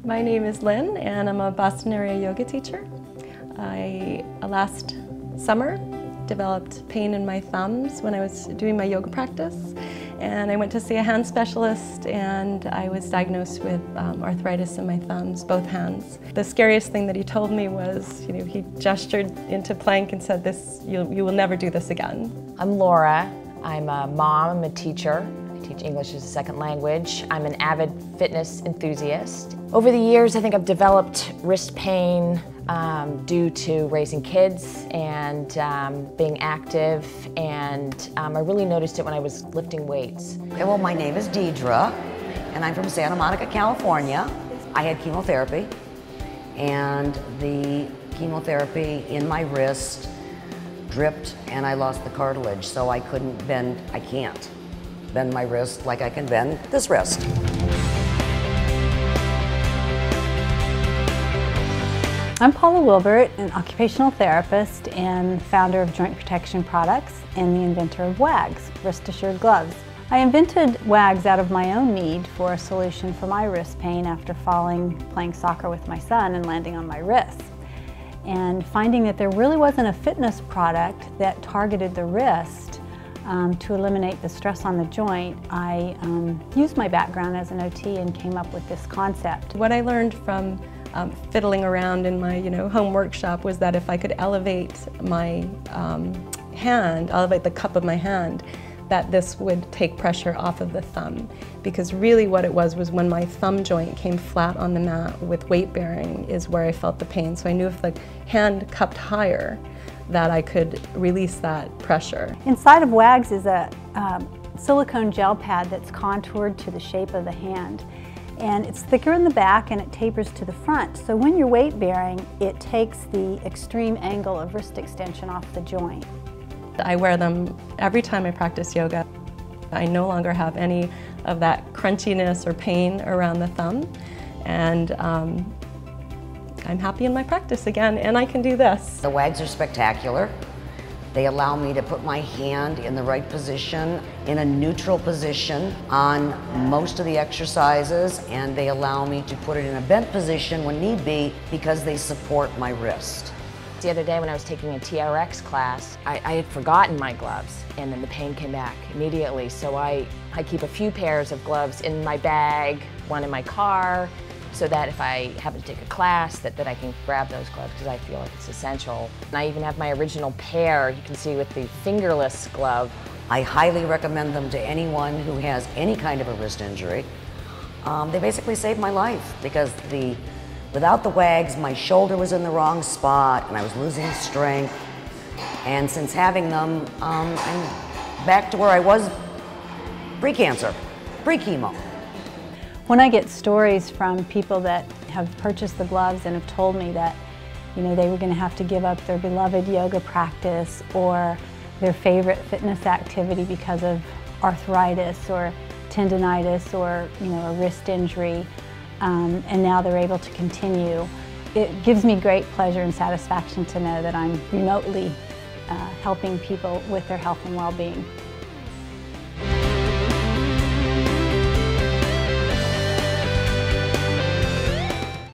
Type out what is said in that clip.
My name is Lynn and I'm a Boston area yoga teacher. Last summer developed pain in my thumbs when I was doing my yoga practice, and I went to see a hand specialist and I was diagnosed with arthritis in my thumbs, both hands. The scariest thing that he told me was, he gestured into plank and said, you will never do this again. I'm Laura. I'm a mom, I'm a teacher. I teach English as a second language. I'm an avid fitness enthusiast. Over the years, I think I've developed wrist pain due to raising kids and being active, and I really noticed it when I was lifting weights. Well, my name is Deidre, and I'm from Santa Monica, California. I had chemotherapy, and the chemotherapy in my wrist dripped, and I lost the cartilage, so I can't bend my wrist like I can bend this wrist. I'm Paula Wilbert, an occupational therapist and founder of Joint Protection Products and the inventor of WAGs, Wrist Assured Gloves. I invented WAGs out of my own need for a solution for my wrist pain after playing soccer with my son and landing on my wrist. And finding that there really wasn't a fitness product that targeted the wrist to eliminate the stress on the joint, I used my background as an OT and came up with this concept. What I learned from fiddling around in my home workshop was that if I could elevate my elevate the cup of my hand, that this would take pressure off of the thumb. Because really what it was when my thumb joint came flat on the mat with weight bearing is where I felt the pain. So I knew if the hand cupped higher, that I could release that pressure. Inside of WAGs is a silicone gel pad that's contoured to the shape of the hand. And it's thicker in the back and it tapers to the front. So when you're weight bearing, it takes the extreme angle of wrist extension off the joint. I wear them every time I practice yoga. I no longer have any of that crunchiness or pain around the thumb. And I'm happy in my practice again, and I can do this. The WAGs are spectacular. They allow me to put my hand in the right position, in a neutral position on most of the exercises, and they allow me to put it in a bent position when need be because they support my wrist. The other day when I was taking a TRX class, I had forgotten my gloves, and then the pain came back immediately. So I keep a few pairs of gloves in my bag, one in my car, so that if I happen to take a class, that I can grab those gloves because I feel like it's essential. And I even have my original pair, you can see, with the fingerless glove. I highly recommend them to anyone who has any kind of a wrist injury. They basically saved my life because without the WAGs, my shoulder was in the wrong spot and I was losing strength. And since having them, I'm back to where I was pre-cancer, pre-chemo. When I get stories from people that have purchased the gloves and have told me that they were going to have to give up their beloved yoga practice or their favorite fitness activity because of arthritis or tendonitis or a wrist injury, and now they're able to continue, it gives me great pleasure and satisfaction to know that I'm remotely helping people with their health and well-being.